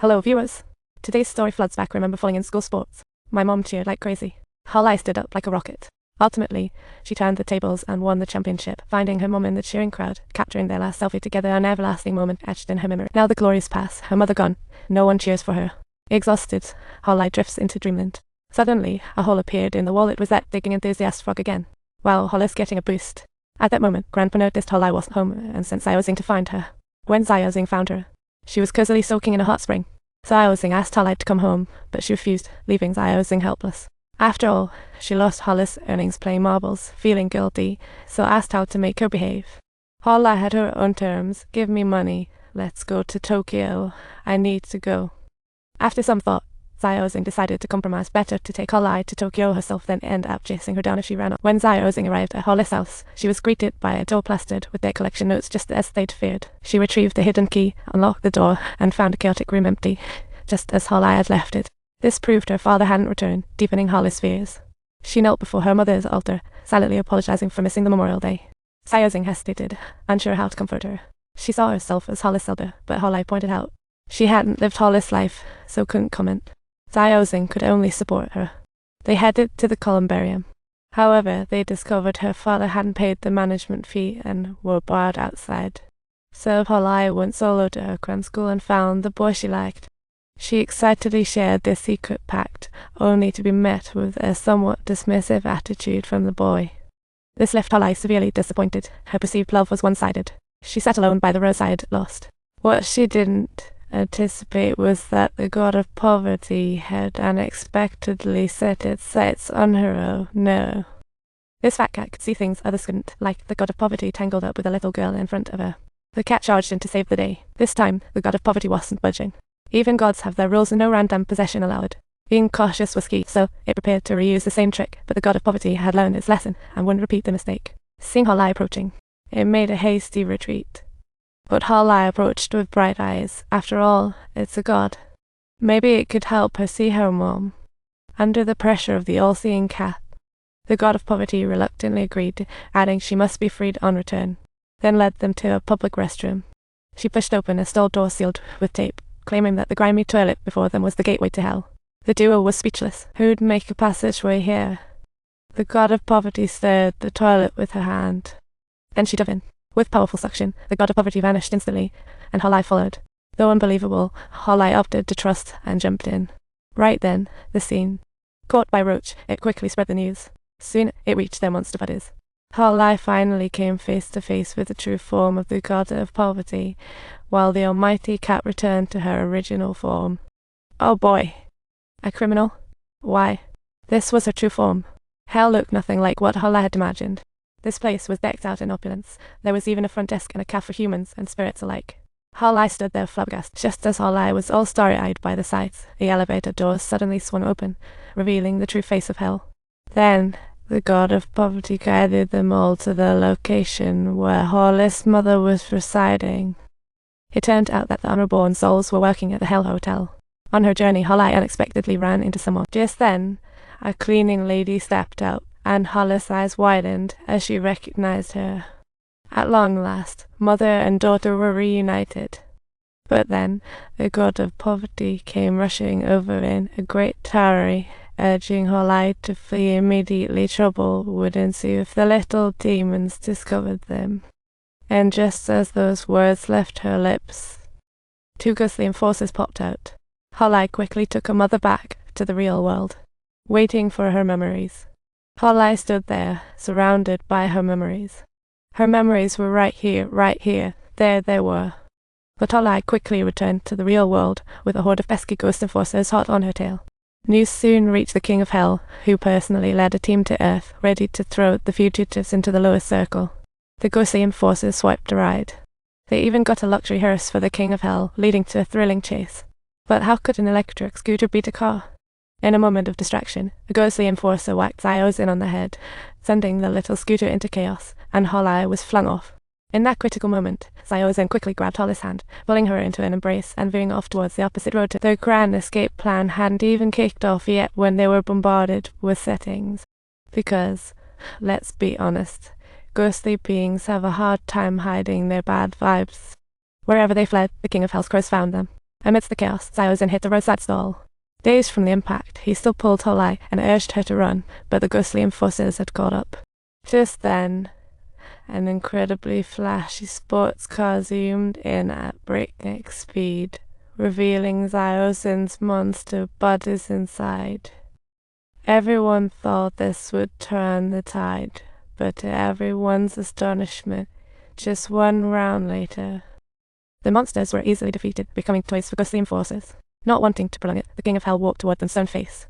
Hello viewers. Today's story floods back remember falling in school sports. My mom cheered like crazy. Holly stood up like a rocket. Ultimately, she turned the tables and won the championship, finding her mom in the cheering crowd, capturing their last selfie together, an everlasting moment etched in her memory. Now the glories pass, her mother gone, no one cheers for her. Exhausted, Holly drifts into dreamland. Suddenly, a hole appeared in the wall. It was that digging enthusiast frog again. Wow, Holly's getting a boost. At that moment, Grandpa noticed Holly wasn't home and sent Xiaozing to find her. When Xiaozing found her, she was cozily soaking in a hot spring. Xiaozing asked Holly to come home, but she refused, leaving Xiaozing helpless. After all, she lost Holly's earnings playing marbles, feeling guilty, so asked how to make her behave. Holly had her own terms. Give me money. Let's go to Tokyo. I need to go. After some thought, Xiaozing decided to compromise. Better to take Holly to Tokyo herself than end up chasing her down if she ran off. When Xiaozing arrived at Holly's house, she was greeted by a door plastered with their collection notes just as they'd feared. She retrieved the hidden key, unlocked the door, and found a chaotic room empty, just as Holly had left it. This proved her father hadn't returned, deepening Holly's fears. She knelt before her mother's altar, silently apologizing for missing the Memorial Day. Xiaozing hesitated, unsure how to comfort her. She saw herself as Holly's elder, but Holly pointed out she hadn't lived Holly's life, so couldn't comment. Xiaozing could only support her. They headed to the columbarium. However, they discovered her father hadn't paid the management fee and were barred outside. So Holly went solo to her cram school and found the boy she liked. She excitedly shared their secret pact, only to be met with a somewhat dismissive attitude from the boy. This left Holly severely disappointed. Her perceived love was one-sided. She sat alone by the roadside, lost. What she didn't anticipate was that the god of poverty had unexpectedly set its sights on her. Oh no. This fat cat could see things others couldn't, like the god of poverty tangled up with a little girl in front of her. The cat charged in to save the day. This time, the god of poverty wasn't budging. Even gods have their rules and no random possession allowed. Being cautious was key, so it prepared to reuse the same trick, but the god of poverty had learned its lesson and wouldn't repeat the mistake. Seeing Holly approaching, it made a hasty retreat. But Holly approached with bright eyes. After all, it's a god. Maybe it could help her see her mom. Under the pressure of the all-seeing cat, the god of poverty reluctantly agreed, adding she must be freed on return, then led them to a public restroom. She pushed open a stall door sealed with tape, claiming that the grimy toilet before them was the gateway to hell. The duo was speechless. Who'd make a passageway here? The god of poverty stirred the toilet with her hand. Then she dove in. With powerful suction, the god of poverty vanished instantly, and Holly followed. Though unbelievable, Holly opted to trust and jumped in. Right then, the scene. Caught by Roach, it quickly spread the news. Soon it reached their monster buddies. Holly finally came face to face with the true form of the god of poverty, while the almighty cat returned to her original form. Oh boy! A criminal? Why? This was her true form. Hell looked nothing like what Holly had imagined. This place was decked out in opulence. There was even a front desk and a cafe for humans and spirits alike. Holly stood there flabbergasted. Just as Holly was all starry-eyed by the sight, the elevator doors suddenly swung open, revealing the true face of hell. Then, the god of poverty guided them all to the location where Holly's mother was residing. It turned out that the honorable souls were working at the Hell Hotel. On her journey, Holly unexpectedly ran into someone. Just then, a cleaning lady stepped out, and Holly's eyes widened as she recognized her. At long last, mother and daughter were reunited. But then, the god of poverty came rushing over in a great hurry, urging Holly to flee immediately. Trouble would ensue if the little demons discovered them. And just as those words left her lips, two ghostly enforcers popped out. Holly quickly took her mother back to the real world, waiting for her memories. Holly stood there, surrounded by her memories. Her memories were right here, there they were. But Holly quickly returned to the real world with a horde of pesky ghost enforcers hot on her tail. News soon reached the King of Hell, who personally led a team to Earth, ready to throw the fugitives into the lowest circle. The ghostly enforcers swiped a ride. They even got a luxury hearse for the King of Hell, leading to a thrilling chase. But how could an electric scooter beat a car? In a moment of distraction, a ghostly enforcer whacked Xiaozing on the head, sending the little scooter into chaos, and Holly was flung off. In that critical moment, Xiaozing quickly grabbed Holly's hand, pulling her into an embrace and veering off towards the opposite road. Their grand escape plan hadn't even kicked off yet when they were bombarded with settings. Because, let's be honest, ghostly beings have a hard time hiding their bad vibes. Wherever they fled, the King of Hell's crows found them. Amidst the chaos, Ziozen hit a roadside stall. Dazed from the impact, he still pulled Holai and urged her to run, but the ghostly enforcers had caught up. Just then, an incredibly flashy sports car zoomed in at breakneck speed, revealing Ziozen's monster bodies inside. Everyone thought this would turn the tide, but to everyone's astonishment, just one round later, the monsters were easily defeated, becoming toys for ghostly enforcers. Not wanting to prolong it, the King of Hell walked toward them stone-faced.